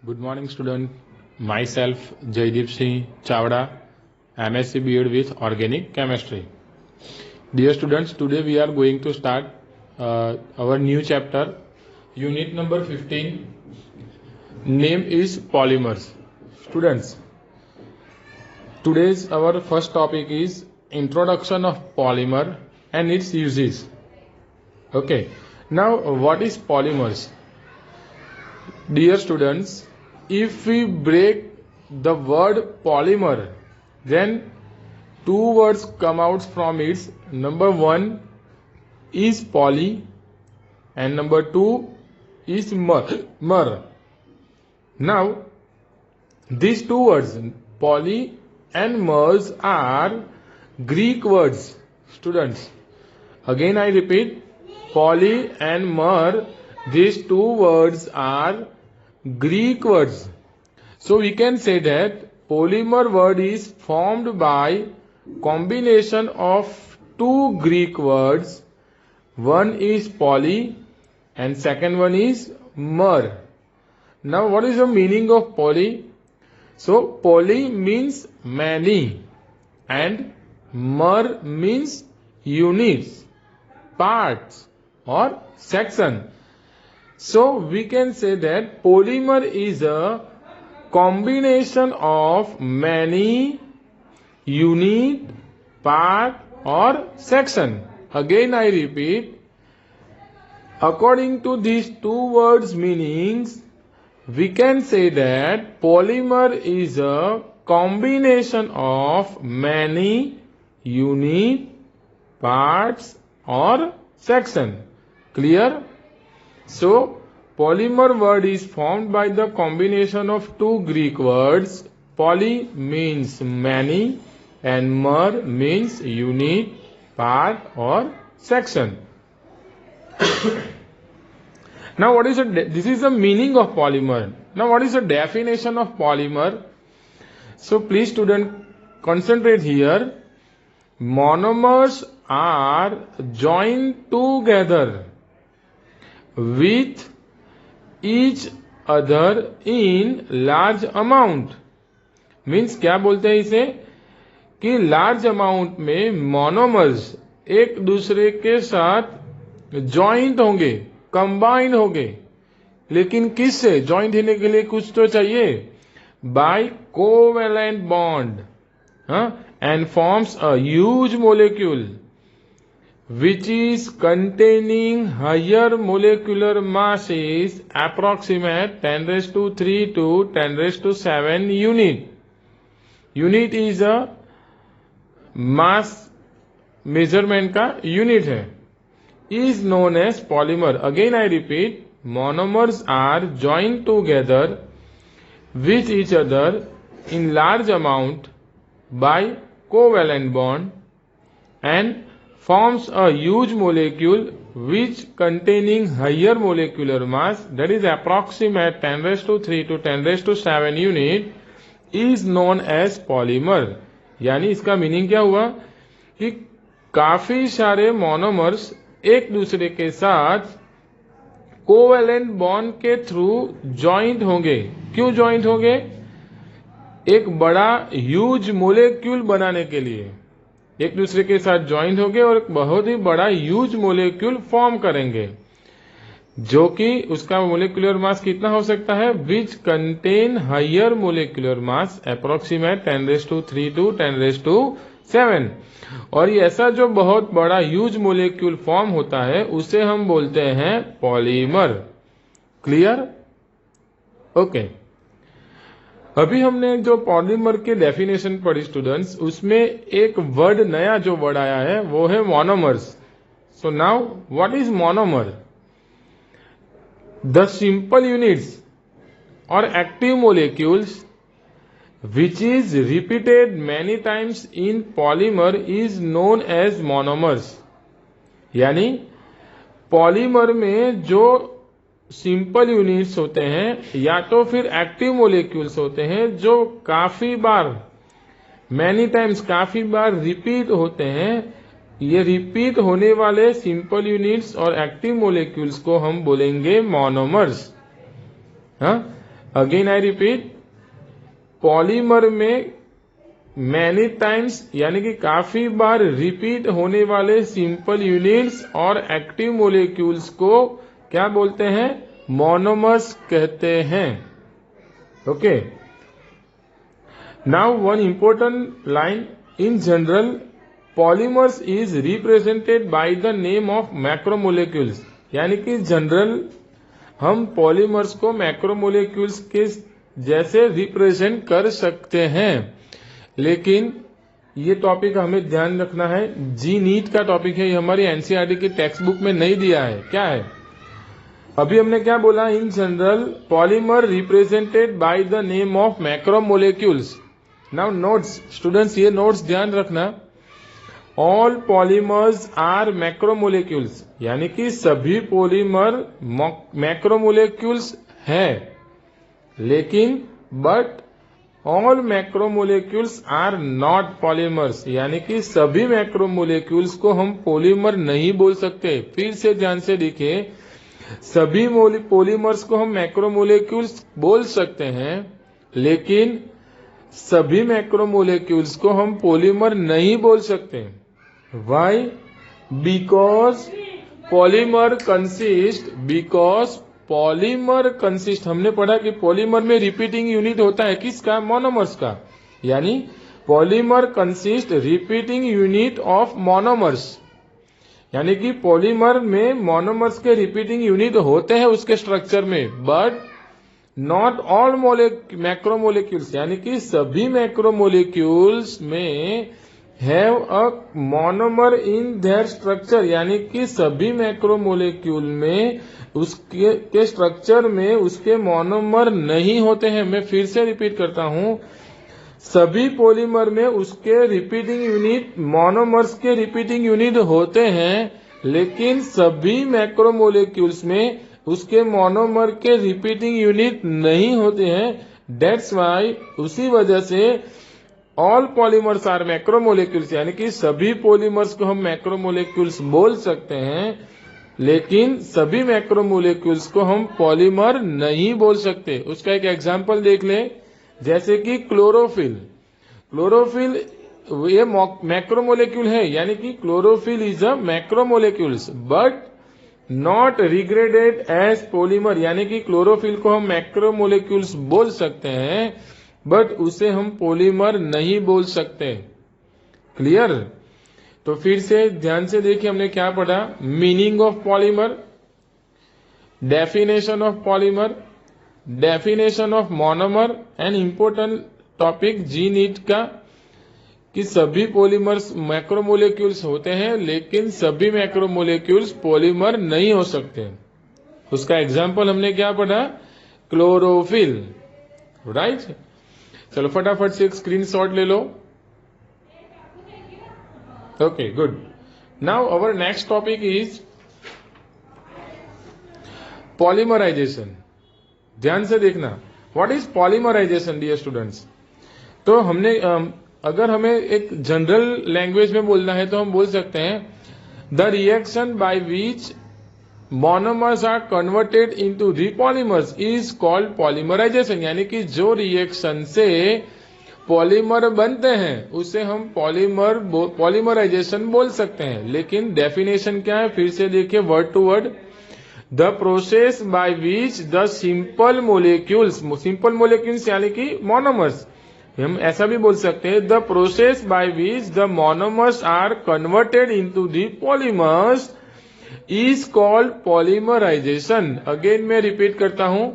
Good morning, student. Myself, Jaideep Singh Chavda, MSc B.Ed with Organic Chemistry. Dear students, today we are going to start our new chapter, unit number 15. Name is polymers. Students, today's our first topic is introduction of polymer and its uses. Okay, now what is polymers? Dear students, if we break the word polymer, then two words come out from it. Number one is poly and number two is mer. Now, these two words, poly and mers, are Greek words. Students, again I repeat, poly and mer, these two words are Greek words. So we can say that polymer word is formed by combination of two Greek words. One is poly and second one is mer. Now what is the meaning of poly? So poly means many and mer means units, parts or section. So we can say that polymer is a combination of many unit, part or section. Again I repeat, according to these two words meanings, we can say that polymer is a combination of many unit, parts or section. Clear? So, polymer word is formed by the combination of two Greek words. Poly means many and mer means unit, part or section. Now, this is the meaning of polymer. Now, what is the definition of polymer? So, please student, concentrate here. Monomers are joined together with each other in large amount. Means क्या बोलते हैं इसे कि large amount में monomers एक दूसरे के साथ ज्वाइंट होंगे, कंबाइन होंगे. लेकिन किससे ज्वाइंट होने के लिए कुछ तो चाहिए, by covalent bond, and forms a huge molecule which is containing higher molecular masses approximate 10 raised to 3 to 10 raised to 7 unit. Unit is a mass measurement का unit है. Is known as polymer. Again I repeat, monomers are joined together with each other in large amount by covalent bond and forms a huge molecule which containing higher molecular mass, that is approximate 10 raised to 3 to 10 raised to 7 unit, is known as polymer. यानी इसका meaning क्या हुआ कि काफी सारे monomers एक दूसरे के साथ कोवेलेंट बॉन्ड के थ्रू ज्वाइंट होंगे. क्यों ज्वाइंट होंगे? एक बड़ा ह्यूज मोलेक्यूल बनाने के लिए एक दूसरे के साथ ज्वाइंट होंगे और एक बहुत ही बड़ा ह्यूज मोलेक्यूल फॉर्म करेंगे, जो कि उसका मोलेकुलर मास कितना हो सकता है, which contain higher molecular mass approximate 10 raised to 3 to 10 raised to 7. और ये ऐसा जो बहुत बड़ा ह्यूज मोलेक्यूल फॉर्म होता है उसे हम बोलते हैं पॉलीमर. क्लियर? ओके. अभी हमने जो पॉलीमर के डेफिनेशन पढ़ी स्टूडेंट्स, उसमें एक वर्ड नया जो वर्ड आया है वो है monomers. So now what is monomer? The simple units और active molecules which is repeated many times in polymer is known as monomers. यानी पॉलीमर में जो सिंपल यूनिट्स होते हैं या तो फिर एक्टिव मोलिक्यूल्स होते हैं जो काफी बार, मैनी टाइम्स, काफी बार रिपीट होते हैं, ये रिपीट होने वाले सिंपल यूनिट्स और एक्टिव मोलिक्यूल्स को हम बोलेंगे monomers. Again I repeat, polymer में मैनी टाइम्स यानी कि काफी बार रिपीट होने वाले सिंपल यूनिट्स और एक्टिव मोलिक्यूल्स को क्या बोलते हैं? मोनोमर्स कहते हैं। Okay, now one important line, in general polymers is represented by the name of macromolecules, यानी कि जनरल हम पॉलीमर्स को मैक्रोमोलिक्यूल्स के जैसे रिप्रेजेंट कर सकते हैं, लेकिन ये टॉपिक हमें ध्यान रखना है, जी नीट का टॉपिक है, ये हमारी एनसीईआरटी की टेक्स्ट बुक में नहीं दिया है। क्या है? अभी हमने क्या बोला? In general polymer represented by the name of macromolecules. Now notes students, ये नोट्स ध्यान रखना, ऑल पॉलीमर्स आर मैक्रोमोलिक्यूल्स, यानी कि सभी पॉलीमर मैक्रोमोलिक्यूल्स है, लेकिन but all macromolecules are not polymers, यानी कि सभी मैक्रोमोलिक्यूल्स को हम पॉलीमर नहीं बोल सकते। फिर से ध्यान से देखिए, सभी पॉलीमर्स को हम मैक्रोमोलिक्यूल्स बोल सकते हैं, लेकिन सभी मैक्रोमोलिक्यूल्स को हम पॉलीमर नहीं बोल सकते। व्हाई? बिकॉज पॉलीमर कंसिस्ट, हमने पढ़ा कि पॉलीमर में रिपीटिंग यूनिट होता है किसका? मोनोमर्स का, यानी polymer consist repeating unit of monomers, यानी कि पॉलीमर में मोनोमर्स के रिपीटिंग यूनिट होते हैं उसके स्ट्रक्चर में, बट नॉट ऑल मैक्रोमोलिक्यूल्स, यानी कि सभी मैक्रोमोलिक्यूल्स में have a monomer in their structure, यानी कि सभी मैक्रोमोलिक्यूल में उसके स्ट्रक्चर में उसके मोनोमर नहीं होते हैं। मैं फिर से रिपीट करता हूं, सभी पॉलीमर में उसके रिपीटिंग यूनिट, मोनोमर्स के रिपीटिंग यूनिट होते हैं, लेकिन सभी मैक्रोमोलिक्यूल्स में उसके मोनोमर के रिपीटिंग यूनिट नहीं होते हैं। दैट्स वाई, उसी वजह से ऑल पॉलीमर्स आर मैक्रोमोलिक्यूल्स, यानी कि सभी पॉलीमर्स को हम मैक्रोमोलिक्यूल्स बोल सकते हैं, लेकिन सभी मैक्रोमोलिक्यूल्स को हम पॉलीमर नहीं बोल सकते। उसका एक एग्जांपल देख लें, जैसे कि क्लोरोफिल ये मैक्रोमोलिक्यूल है, यानी कि chlorophyll is a macromolecules but not regarded as polymer, यानी कि क्लोरोफिल को हम मैक्रोमोलिक्यूल्स बोल सकते हैं, बट उसे हम पॉलीमर नहीं बोल सकते। क्लियर? तो फिर से ध्यान से देखिए, हमने क्या पढ़ा? Meaning of polymer, definition of polymer, definition of monomer, and important topic JEE NEET का कि सभी पॉलीमर्स मैक्रोमोलिक्यूल्स होते हैं, लेकिन सभी मैक्रोमोलिक्यूल्स पॉलीमर नहीं हो सकते। उसका एग्जाम्पल हमने क्या पढ़ा? Chlorophyll, right? चलो फटाफट से एक स्क्रीनशॉट ले लो। Okay, good. Now our next topic is polymerization. ध्यान से देखना, what is polymerization dear students? तो हमने अगर हमें एक जनरल लैंग्वेज में बोलना है तो हम बोल सकते हैं the reaction by which monomers are converted into the polymers is called polymerisation, यानी कि जो रिएक्शन से पॉलीमर बनते हैं उसे हम पॉलीमराइजेशन बोल सकते हैं। लेकिन डेफिनेशन क्या है? फिर से देखिए word to word, the process by which the simple molecules यानी कि मोनोमर्स, हम ऐसा भी बोल सकते हैं the process by which the monomers are converted into the polymers is called polymerisation. Again मैं रिपीट करता हूं,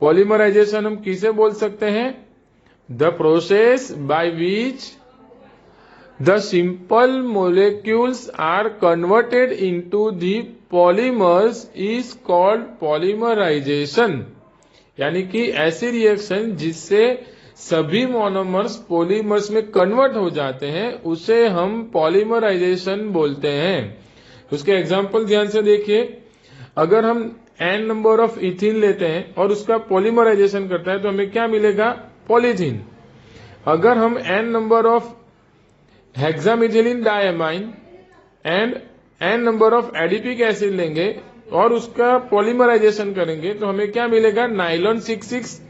पॉलीमराइजेशन हम किसे बोल सकते हैं? The process by which the simple molecules are converted into the polymers is called polymerisation, यानी कि ऐसी रिएक्शन जिससे सभी मोनोमर्स पॉलीमर्स में कन्वर्ट हो जाते हैं उसे हम पॉलीमराइजेशन बोलते हैं। उसके एग्जाम्पल ध्यान से देखिए, अगर हम n नंबर ऑफ इथिन लेते हैं और उसका पॉलीमराइजेशन करता है तो हमें क्या मिलेगा? पॉलीथीन। अगर हम n number of हेक्सामिथिलीन diamine and n number of adipic acid लेंगे और उसका पॉलीमराइजेशन करेंगे तो हमें क्या मिलेगा? नाइलॉन 6,6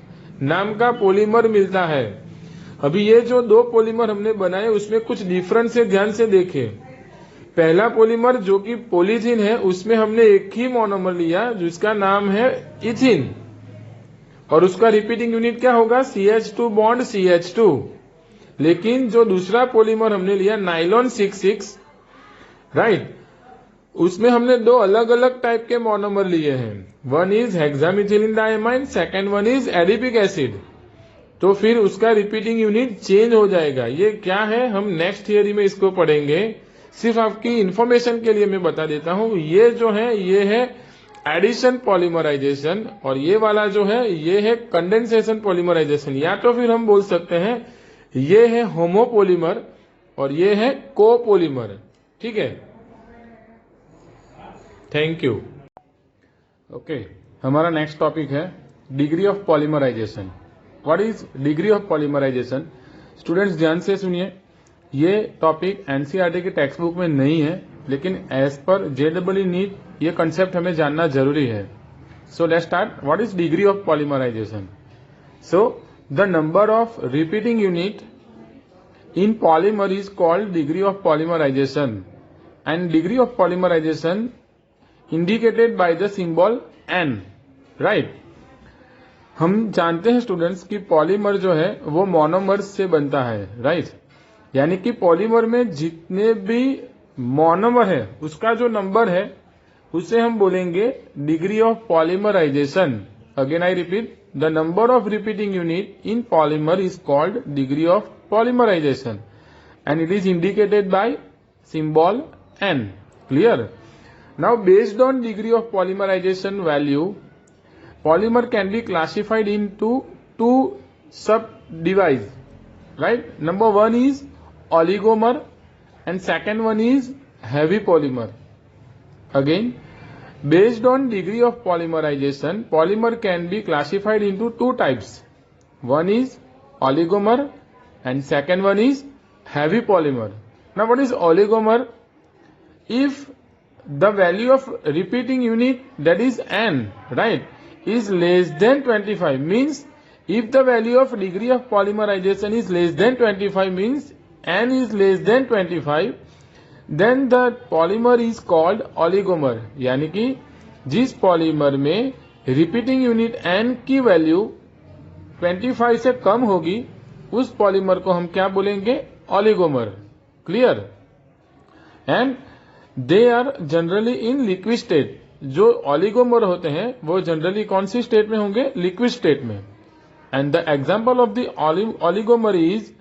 नाम का पॉलीमर मिलता है। अभी ये जो दो पॉलीमर हमने बनाए उसमें कुछ डिफरेंस है, ध्यान से देखें। पहला पॉलीमर जो कि पॉलीथीन है उसमें हमने एक ही मोनोमर लिया जिसका नाम है इथिन, और उसका रिपीटिंग यूनिट क्या होगा, CH2 बॉन्ड CH2। लेकिन जो दूसरा पॉलीमर हमने लिया नाइलॉन 66, राइट, उसमें हमने दो अलग अलग टाइप के मोनोमर लिए हैं। One is हेक्सामिथिलीन diamine, second one is adipic acid. तो फिर उसका रिपीटिंग यूनिट चेंज हो जाएगा। ये क्या है, हम नेक्स्ट थियरी में इसको पढ़ेंगे। सिर्फ आपकी इंफॉर्मेशन के लिए मैं बता देता हूं, ये जो है ये है एडिशन पॉलीमराइजेशन, और ये वाला जो है ये है कंडेंसेशन पॉलीमराइजेशन। या तो फिर हम बोल सकते हैं ये है होमोपोलीमर और ये है कोपोलीमर। ठीक है, थैंक यू। ओके, हमारा नेक्स्ट टॉपिक है degree of polymerisation. What is degree of polymerisation? Students ध्यान से सुनिए, ये टॉपिक एनसीईआरटी के टेक्स्ट बुक में नहीं है, लेकिन एज पर जेईई नीट ये कंसेप्ट हमें जानना जरूरी है। So let's start. What is degree of polymerisation? So the number of repeating unit in polymer is called degree of polymerization, and degree of polymerization indicated by the symbol N, right? हम जानते हैं students कि polymer जो है वो monomers से बनता है, राइट? यानी कि पॉलीमर में जितने भी मोनोमर है उसका जो नंबर है उसे हम बोलेंगे degree of polymerisation. Again I repeat, the number of repeating unit in polymer is called degree of polymerization and it is indicated by symbol N. Clear? Now based on degree of polymerization value, polymer can be classified into two subdivisions, right? Number one is oligomer and second one is heavy polymer. Again, based on degree of polymerization, polymer can be classified into two types. One is oligomer and second one is heavy polymer. Now what is oligomer? If the value of repeating unit, that is N, right, is less than 25, means if the value of degree of polymerization is less than 25, means N is less than 25, then the polymer is called oligomer. यानी कि जिस polymer में repeating unit N की value 25 से कम होगी उस polymer को हम क्या बोलेंगे, oligomer. Clear? And they are generally in liquid state. जो ऑलिगोमर होते हैं वो जनरली कौन सी स्टेट में होंगे, लिक्विड स्टेट में। And the example of the oligomer is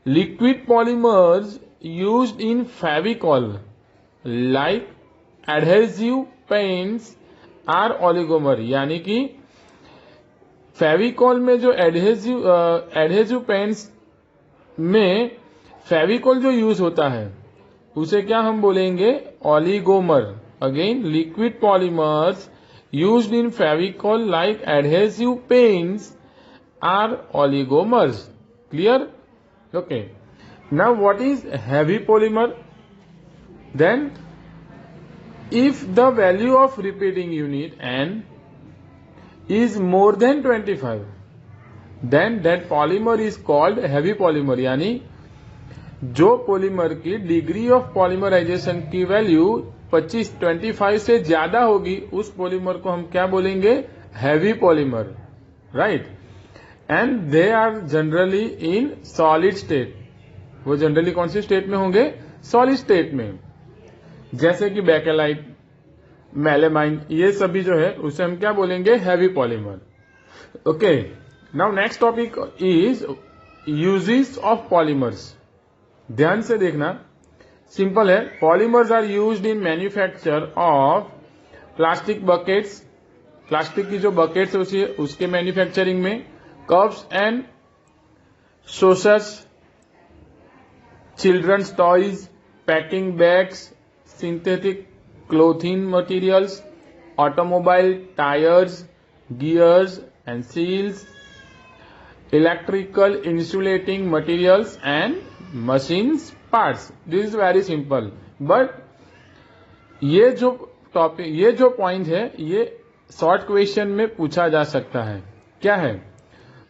liquid polymers used in Fevicol like adhesive paints are oligomer. यानी कि फेविकॉल में जो एडहेसिव पेंट्स में फेविकॉल जो यूज होता है उसे क्या हम बोलेंगे, oligomer. Again, liquid polymers used in Fevicol like adhesive paints are oligomers. Clear? Okay, now what is heavy polymer? Then if the value of repeating unit N is more than 25, then that polymer is called heavy polymer। यानी जो polymer की degree of polymerisation की value 25 से ज्यादा होगी उस polymer को हम क्या बोलेंगे, heavy polymer, right? And they are generally in solid state. वो जनरली कौन सी स्टेट में होंगे, सॉलिड स्टेट में, जैसे कि बेकेलाइट, मेलेमाइन, ये सभी जो है उसे हम क्या बोलेंगे, heavy polymer. Okay, now next topic is uses of polymers. ध्यान से देखना, सिंपल है। Polymers are used in manufacture of plastic buckets, plastic की जो बकेट्स होती है उसके मैन्युफैक्चरिंग में, cups and saucers, children's toys, packing bags, synthetic clothing materials, automobile tires, gears and seals, electrical insulating materials and machines parts. This is very simple, but ये जो point है ये शॉर्ट क्वेश्चन में पूछा जा सकता है। क्या है?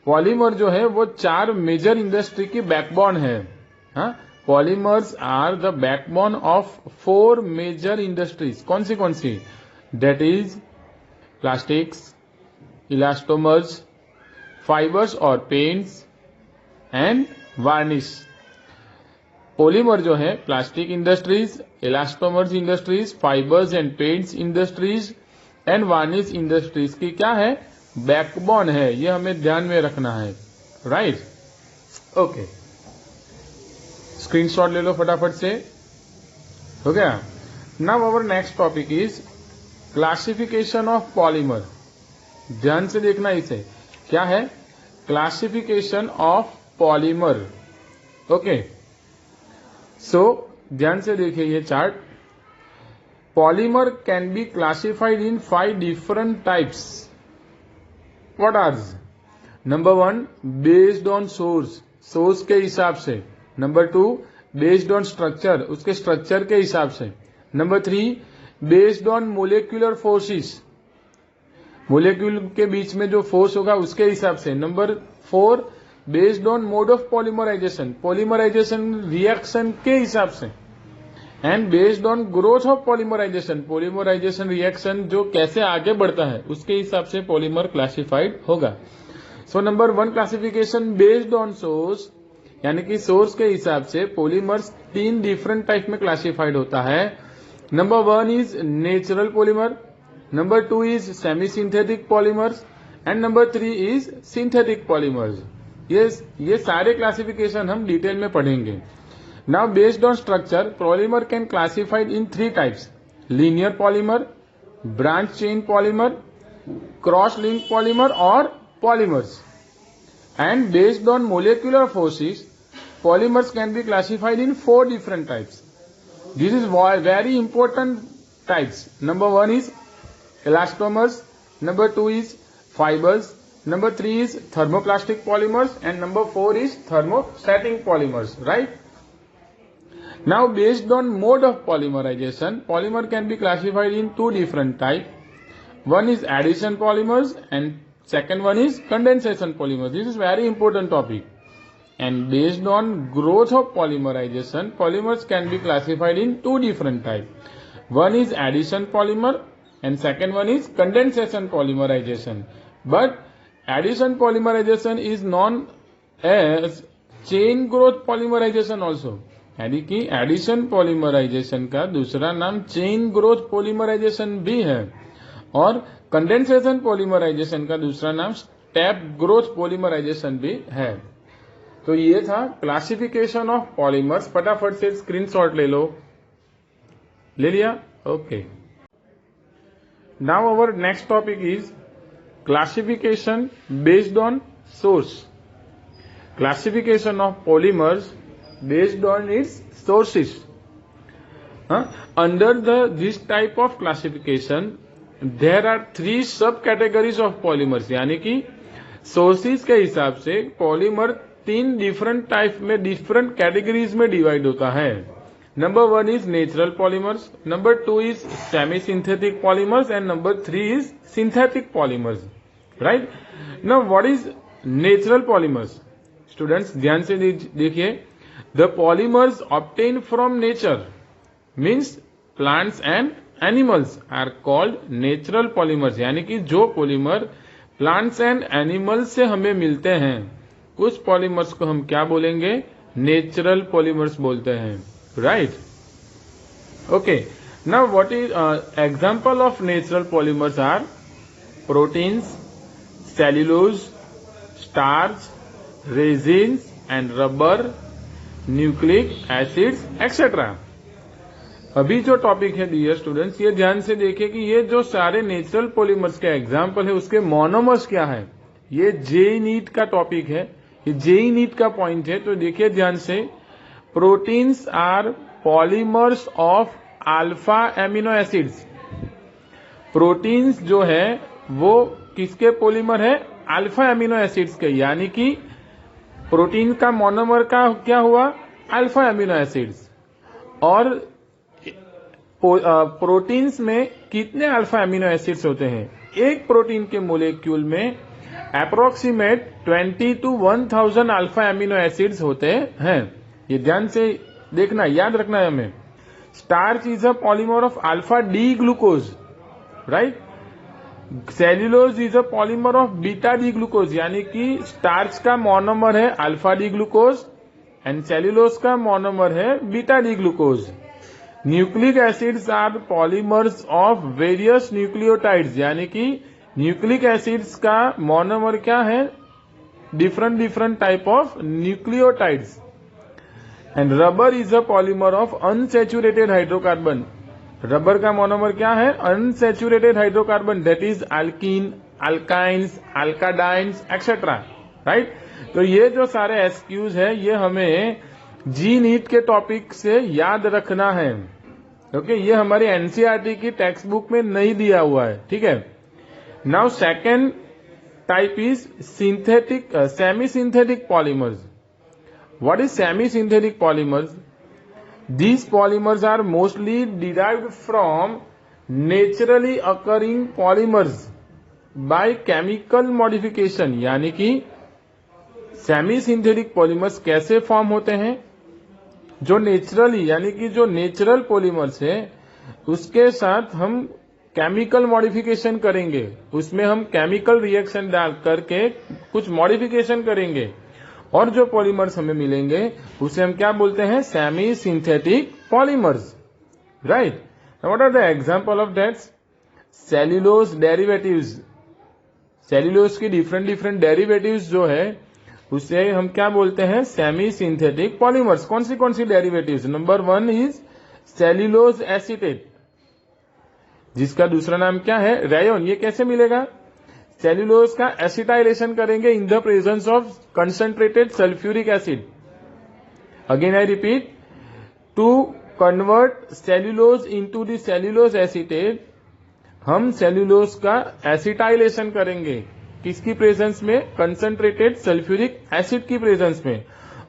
पॉलीमर जो है वो 4 मेजर इंडस्ट्री की बैकबोन है। हाँ, polymers are the backbone of 4 major industries. कौन सी? That is plastics, elastomers, fibres और पेंट्स एंड वार्निश। पॉलीमर जो है plastic industries, elastomers industries, fibres and paints industries and varnish industries की क्या है? बैकबोन है। ये हमें ध्यान में रखना है, राइट? ओके, स्क्रीनशॉट ले लो फटाफट से। हो गया? Now our next topic is classification of polymer. ध्यान से देखना इसे, क्या है? Classification of polymer. Okay, so ध्यान से देखिए ये chart. Polymer can be classified in 5 different types. What are? Number 1, based on source के हिसाब से। नंबर 2, बेस्ड ऑन स्ट्रक्चर, उसके स्ट्रक्चर के हिसाब से। Number 3, based on molecular forces, molecule के बीच में जो फोर्स होगा उसके हिसाब से। Number 4, based on mode of polymerization reaction के हिसाब से। And based on growth of polymerization reaction जो कैसे आगे बढ़ता है उसके हिसाब से पॉलीमर क्लासिफाइड होगा। So number 1 classification based on source, यानी कि सोर्स के हिसाब से पॉलीमर्स 3 डिफरेंट टाइप में क्लासिफाइड होता है। Number 1 is natural polymer, number 2 is semi synthetic polymers and number 3 is synthetic polymers. ये सारे क्लासिफिकेशन हम डिटेल में पढ़ेंगे। Now based on structure, polymer can classified in 3 types: linear polymer, branch chain polymer, cross link polymer और polymers. And based on molecular forces, polymers can be classified in 4 different types. This is very important types. Number 1 is elastomers, number 2 is fibers, number 3 is thermoplastic polymers and number 4 is thermostatic polymers, right? Now based on mode of polymerization, polymer can be classified in 2 different types. One is addition polymers and second one is condensation polymers. This is very important topic. And based on growth of polymerization, polymers can be classified in 2 different types. One is addition polymer and second one is condensation polymerization. But addition polymerization is known as chain growth polymerization also. यानी कि addition polymerisation का दूसरा नाम chain growth polymerisation भी है और condensation polymerisation का दूसरा नाम स्टेप ग्रोथ पॉलीमराइजेशन भी है। तो ये था क्लासिफिकेशन ऑफ पॉलीमर्स। फटाफट से स्क्रीनशॉट ले लो। ले लिया? Okay. Now our next topic is classification based on source. Classification of polymers based on its sources. Under this type of classification there are 3 sub categories of polymers, यानी कि sources के हिसाब से पॉलीमर 3 डिफरेंट टाइप में different categories में divide होता है। Number 1 is natural polymers, number 2 is semi synthetic polymers and number 3 is synthetic polymers, right? Now what is natural polymers? Students ध्यान से देखिए। The polymers obtain from nature means plants and animals are called natural polymers, यानी कि जो polymer plants and animals से हमें मिलते हैं कुछ पॉलीमर्स को हम क्या बोलेंगे? नेचुरल पॉलीमर्स बोलते हैं, right? Okay. Now what is example of natural polymers are proteins, cellulose, starch, resins and rubber, nucleic acids etcetera. अभी जो टॉपिक है डियर स्टूडेंट्स, ये ध्यान से देखिए कि ये जो सारे नेचुरल पॉलीमर्स के एग्जांपल है उसके मोनोमर्स क्या है। ये जेई नीट का टॉपिक है, ये जेई नीट का पॉइंट है, तो देखिए ध्यान से। Proteins are polymers of alpha amino acids. Proteins जो है वो किसके पॉलीमर है? अल्फा एमिनो एसिड्स के, यानी कि प्रोटीन का मोनोमर का क्या हुआ? Alpha amino acids. और प्रोटीन्स में कितने अल्फा एमिनो एसिड्स होते हैं? एक प्रोटीन के मोलेक्यूल में approximate 20 to 1000 alpha amino acids होते हैं। ये ध्यान से देखना, याद रखना है हमें। Starch is a polymer of alpha D glucose, right. Cellulose is a polymer of beta D glucose, यानी कि स्टार्च का मोनोमर है alpha D glucose and cellulose का मोनोमर है beta D glucose. Nucleic acids are polymers of various nucleotides, यानी कि nucleic acids का monomer क्या है, different type of nucleotides. And rubber is a polymer of unsaturated hydrocarbon, rubber का monomer क्या है, unsaturated hydrocarbon, that is alkene, alkynes, alkadienes etcetera, right. तो ये जो सारे एसक्यूज है ये हमें जी नीट के टॉपिक से याद रखना है, ओके। ये हमारी एनसीईआरटी की टेक्स्ट बुक में नहीं दिया हुआ है, ठीक है। Now second type is synthetic semi synthetic polymers. What is semi synthetic polymers? These polymers are mostly derived from naturally occurring polymers by chemical modification, यानी कि सेमी सिंथेटिक पॉलीमर्स कैसे फॉर्म होते हैं, जो नेचुरली यानी कि जो नेचुरल पॉलीमर्स है उसके साथ हम केमिकल मॉडिफिकेशन करेंगे, उसमें हम केमिकल रिएक्शन डाल करके कुछ मॉडिफिकेशन करेंगे और जो पॉलीमर्स हमें मिलेंगे उसे हम क्या बोलते हैं, semi synthetic polymers, right. What are the example of that? Cellulose derivatives, cellulose की डिफरेंट डेरिवेटिव्स जो है उसे हम क्या बोलते हैं, सेमी सिंथेटिक पॉलीमर्स। कौन सी derivatives? Number 1 is cellulose acetate, जिसका दूसरा नाम क्या है, रेयोन। ये कैसे मिलेगा? सेल्यूलोज का एसिटाइलेशन करेंगे in the presence of concentrated sulphuric acid. Again I repeat, to convert cellulose into the cellulose acetate, हम सेल्यूलोज का एसिटाइलेशन करेंगे किसकी प्रेजेंस में, कंसंट्रेटेड सल्फ्यूरिक एसिड की प्रेजेंस में,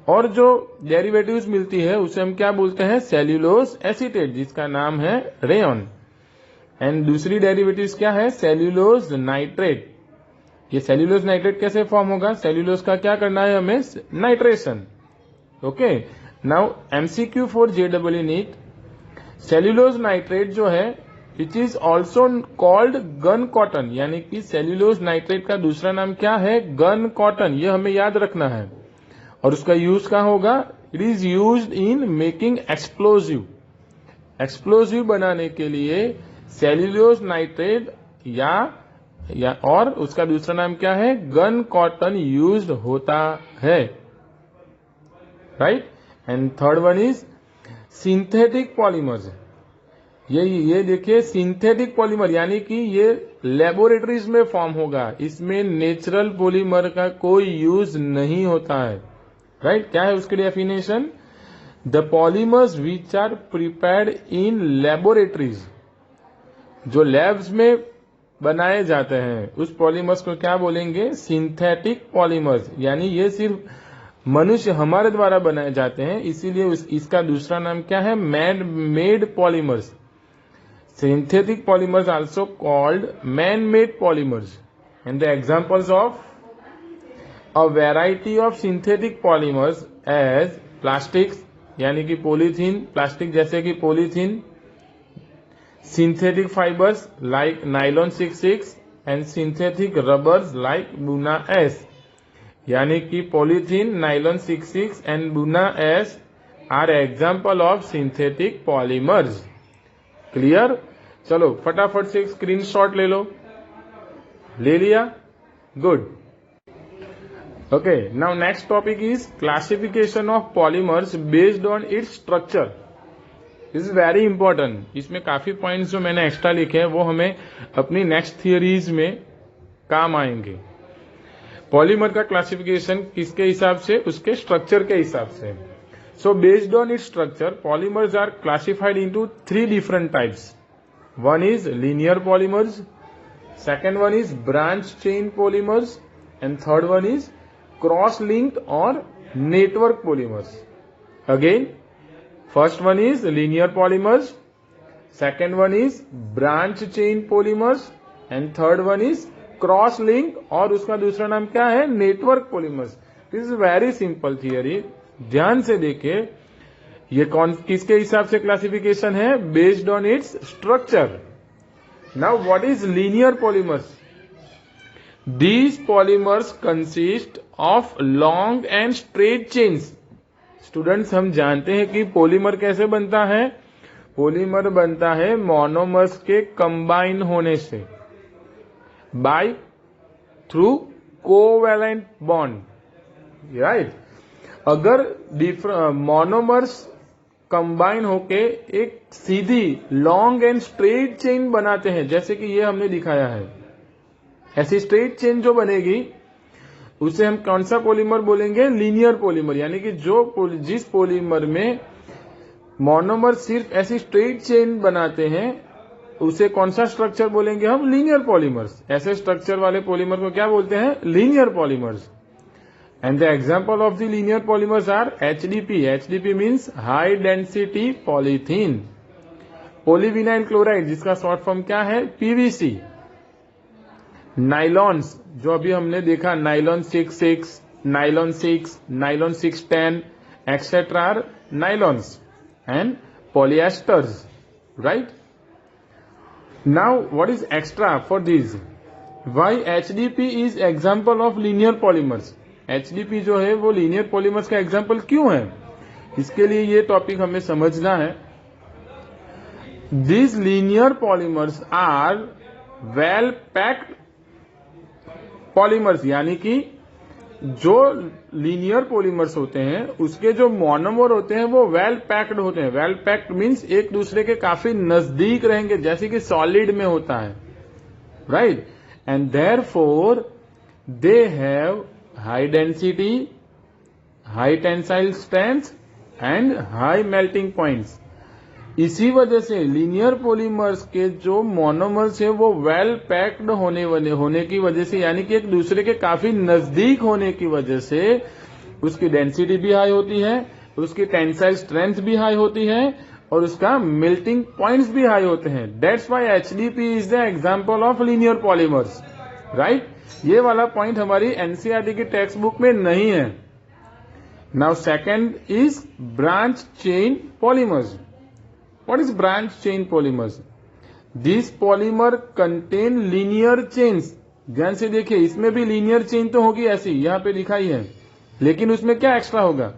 और जो डेरिवेटिव्स मिलती है उसे हम क्या बोलते हैं, सेल्यूलोज एसीटेट, जिसका नाम है रेयन। एंड दूसरी डेरिवेटिव्स क्या है, सेल्यूलोज नाइट्रेट। ये सेल्यूलोज नाइट्रेट कैसे फॉर्म होगा, सेल्यूलोज का क्या करना है हमें, nitration, okay. Now MCQ for जेडब्ल्यू नीट, सेल्यूलोज नाइट्रेट जो है it is also called gun cotton, यानी कि सेल्यूलोज नाइट्रेट का दूसरा नाम क्या है, गन कॉटन। ये हमें याद रखना है। और उसका यूज कहाँ होगा, it is used in making explosive, explosive बनाने के लिए सेल्यूलोज नाइट्रेट या और उसका दूसरा नाम क्या है, गन कॉटन यूज्ड होता है, right. And third one is synthetic polymers. ये देखिए सिंथेटिक पॉलीमर, यानी कि ये लेबोरेटरीज में फॉर्म होगा, इसमें नेचुरल पॉलीमर का कोई यूज नहीं होता है, राइट। क्या है उसकी definition, the polymers which are prepared in laboratories, जो लैब्स में बनाए जाते हैं उस पॉलीमर्स को क्या बोलेंगे, सिंथेटिक पॉलीमर्स। यानी ये सिर्फ मनुष्य हमारे द्वारा बनाए जाते हैं, इसीलिए इसका दूसरा नाम क्या है, man made polymers. Synthetic polymers also called man made polymers. And the examples of a variety of synthetic polymers as plastics, यानी कि पॉलीथीन, प्लास्टिक जैसे कि polythene, synthetic fibers like nylon 66 and synthetic rubbers like Buna S, यानी कि polythene, nylon 66 and बुना S R example of synthetic polymers. Clear? चलो फटाफट से स्क्रीनशॉट ले लो, ले लिया, good. Okay, now next topic is classification of polymers based on its structure. This is very important. इसमें काफी पॉइंट्स जो मैंने एक्स्ट्रा लिखे हैं वो हमें अपनी नेक्स्ट थियरीज में काम आएंगे। पॉलीमर का क्लासिफिकेशन किसके हिसाब से, उसके स्ट्रक्चर के हिसाब से। So based on its structure polymers are classified into 3 different types. One is linear polymers, second one is branch chain polymers and third one is cross linked और network polymers. Again, first one is linear polymers, second one is branch chain polymers and third one is cross link और उसका दूसरा नाम क्या है, network polymers. This is very simple theory, ध्यान से देखे। ये कौन किसके हिसाब से क्लासिफिकेशन है, based on its structure. Now what is linear polymers? These polymers consist of long and straight chains. Students, हम जानते हैं कि पॉलीमर कैसे बनता है। पॉलीमर बनता है मोनोमर्स के कंबाइन होने से, by through covalent bond, right. अगर मोनोमर्स कंबाइन होके एक सीधी लॉन्ग एंड स्ट्रेट चेन बनाते हैं, जैसे कि ये हमने दिखाया है, ऐसी स्ट्रेट चेन जो बनेगी उसे हम कौन सा पॉलीमर बोलेंगे, लीनियर पॉलीमर। यानी कि जिस पॉलीमर में मोनोमर सिर्फ ऐसी स्ट्रेट चेन बनाते हैं उसे कौन सा स्ट्रक्चर बोलेंगे हम, लीनियर पॉलीमर्स। ऐसे स्ट्रक्चर वाले पॉलीमर को क्या बोलते हैं, linear polymers. And the example of the linear polymers are HDP। HDP means high density polythene. Polyvinyl chloride, जिसका शॉर्ट फॉर्म क्या है, PVC। नाइलॉन्स, जो अभी हमने देखा, nylon 6/6, nylon 6, nylon 6/10 etcetera are nylons and polyesters, right. Now what is extra for this, why HDP is example of linear polymers. HDP जो है वो लीनियर पॉलीमर्स का एग्जांपल क्यों है, इसके लिए ये टॉपिक हमें समझना है। These linear polymers are well packed polymers, यानी कि जो लीनियर पॉलीमर्स होते हैं उसके जो मोनोमर होते हैं वो वेल पैक्ड होते हैं। वेल पैक्ड मीन्स एक दूसरे के काफी नजदीक रहेंगे, जैसे कि सॉलिड में होता है, right. And therefore they have high density, high tensile strength and high melting points. इसी वजह से लीनियर पॉलीमर्स के जो मोनोमर्स है वो वेल पैक्ड होने की वजह से, यानी कि एक दूसरे के काफी नजदीक होने की वजह से उसकी डेंसिटी भी हाई होती है, उसकी टेंसाइल स्ट्रेंथ भी हाई होती है और उसका मेल्टिंग पॉइंट्स भी हाई होते हैं। That's why HDP is the example of linear polymers, right. ये वाला पॉइंट हमारी NCERT की टेक्स्ट बुक में नहीं है। Now second is branch chain polymers. What is branch chain polymers? These polymer contain linear chains. ध्यान से देखिए, इसमें भी लीनियर चेन तो होगी ऐसी, यहां पे दिखाई है, लेकिन उसमें क्या एक्स्ट्रा होगा,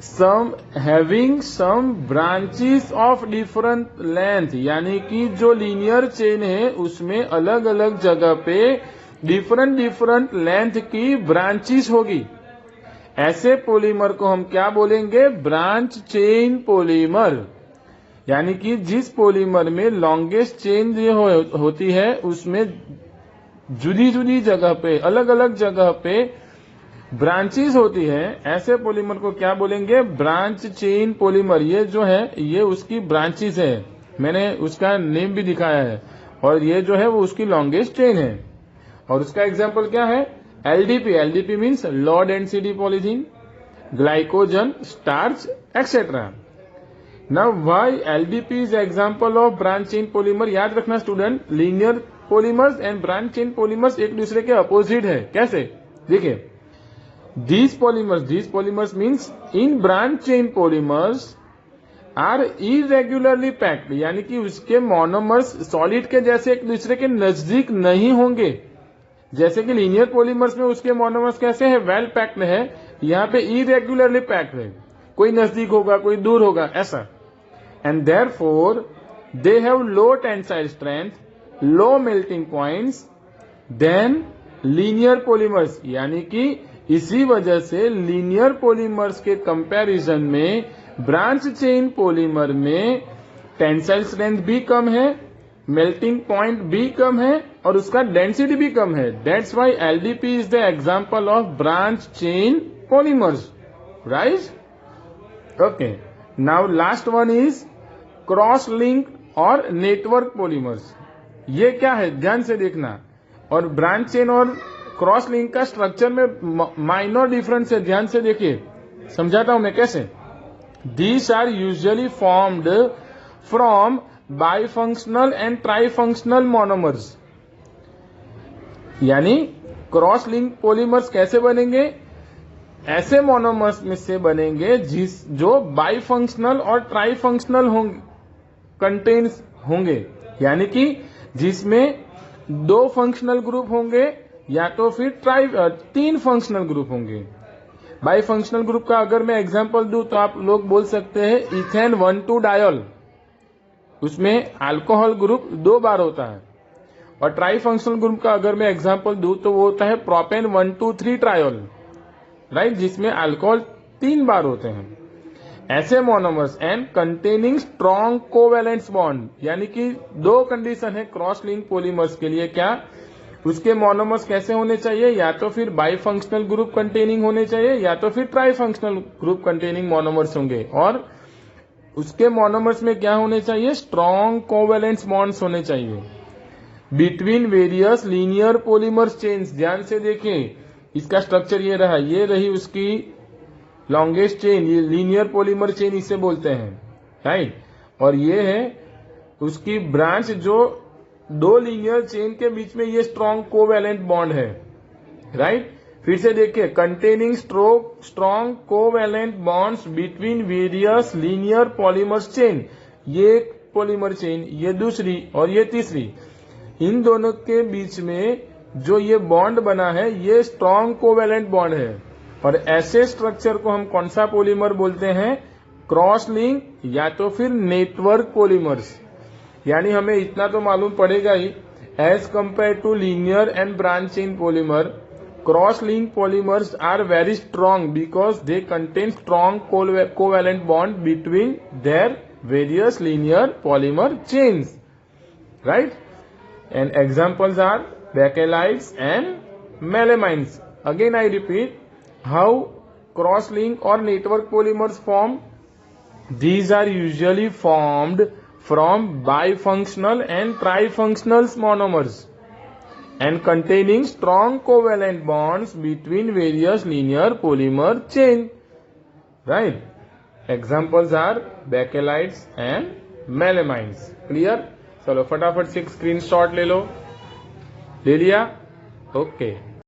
some having some branches of different length, यानी कि जो लीनियर चेन है उसमें अलग अलग जगह पे डिफरेंट लेंथ की ब्रांचेस होगी। ऐसे पॉलीमर को हम क्या बोलेंगे, ब्रांच चेन पॉलीमर। यानी कि जिस पॉलीमर में लॉन्गेस्ट चेन जो होती है उसमें जुदी जुदी जगह पे, अलग अलग जगह पे ब्रांचेस होती है, ऐसे पॉलीमर को क्या बोलेंगे, ब्रांच चेन पॉलीमर। ये जो है ये उसकी ब्रांचेस है, मैंने उसका नेम भी दिखाया है, और ये जो है वो उसकी लॉन्गेस्ट चेन है। और उसका एग्जाम्पल क्या है, LDP। LDP means low density polythene, glycogen, starch etcetera. Now why LDP is example of branch chain polymer. याद रखना student, linear polymers and branch chain polymers एक दूसरे के अपोजिट है। कैसे, देखिए, these polymers means in branch chain polymers are irregularly packed, यानी कि उसके मोनोमर्स सॉलिड के जैसे एक दूसरे के नजदीक नहीं होंगे। जैसे कि लीनियर पॉलीमर्स में उसके मोनोमर्स कैसे है, वेल पैक्ड है, यहाँ पे इरेगुलरली पैक्ड है, कोई नजदीक होगा कोई दूर होगा ऐसा। And therefore they have low tensile strength, low melting points than linear polymers. यानी कि इसी वजह से लीनियर पॉलीमर्स के कंपैरिजन में ब्रांच चेन पॉलीमर में टेंसाइल स्ट्रेंथ भी कम है, मेल्टिंग पॉइंट भी कम है और उसका डेंसिटी भी कम है। That's why LDP is the example of branch chain polymers, right. Okay, now last one is cross link और नेटवर्क पॉलीमर्स। ये क्या है, ध्यान से देखना। और ब्रांच चेन और क्रॉस लिंक का स्ट्रक्चर में माइनर डिफरेंस है, ध्यान से देखिए, समझाता हूं मैं कैसे। These are usually formed from bifunctional and trifunctional monomers. यानी क्रॉस लिंक पॉलीमर्स कैसे बनेंगे? ऐसे मोनोमर्स में से बनेंगे जो बाई फंक्शनल और ट्राई फंक्शनल कंटेन्स होंगे, यानी कि जिसमें 2 फंक्शनल ग्रुप होंगे या तो फिर 3 फंक्शनल ग्रुप होंगे। बाई फंक्शनल ग्रुप का अगर मैं एग्जांपल दूं तो आप लोग बोल सकते हैं इथेन 1,2 डायोल, उसमें अल्कोहल ग्रुप 2 बार होता है। और ट्राई फंक्शनल ग्रुप का अगर मैं एग्जांपल दूं तो वो होता है प्रोपेन 1,2,3 ट्रायोल, राइट, जिसमें अल्कोहल 3 बार होते हैं। ऐसे monomers and containing strong covalence bond, यानी कि 2 कंडीशन है क्रॉस लिंक पॉलीमर्स के लिए। क्या? उसके मोनोमर्स कैसे होने चाहिए? या तो फिर बाई फंक्शनल ग्रुप कंटेनिंग होने चाहिए या तो फिर try functional group containing monomers होंगे। और उसके मोनोमर्स में क्या होने चाहिए? स्ट्रॉन्ग कोवेलेंस बॉन्ड्स होने चाहिए between various linear polymers chains. ध्यान से देखें, इसका स्ट्रक्चर ये रहा, ये रही उसकी लॉन्गेस्ट चेन, ये लीनियर पॉलीमर चेन इसे बोलते हैं, राइट। और ये है उसकी ब्रांच जो 2 लीनियर चेन के बीच में ये स्ट्रॉन्ग कोवेलेंट बॉन्ड है, राइट। फिर से देखिए, containing strong covalent bonds between various linear polymers chain. ये एक पॉलीमर चेन, ये दूसरी और ये तीसरी, इन दोनों के बीच में जो ये बॉन्ड बना है ये स्ट्रॉन्ग कोवेलेंट बॉन्ड है। और ऐसे स्ट्रक्चर को हम कौन सा पॉलीमर बोलते हैं? क्रॉस लिंक या तो फिर नेटवर्क पॉलीमर्स। यानी हमें इतना तो मालूम पड़ेगा ही, as compare to linear and branch chain polymer, cross link polymers are very strong because they contain strong covalent bond between their various linear polymer chains, right. And examples are bakelite and melamines. Again I repeat, how cross-link or network polymers form? These are usually formed from bifunctional and trifunctional monomers and containing strong covalent bonds between various linear polymer chain. Right? Examples are bakelites and melamines. Clear? चलो फटाफट से screenshot ले लो। ले लिया? Okay.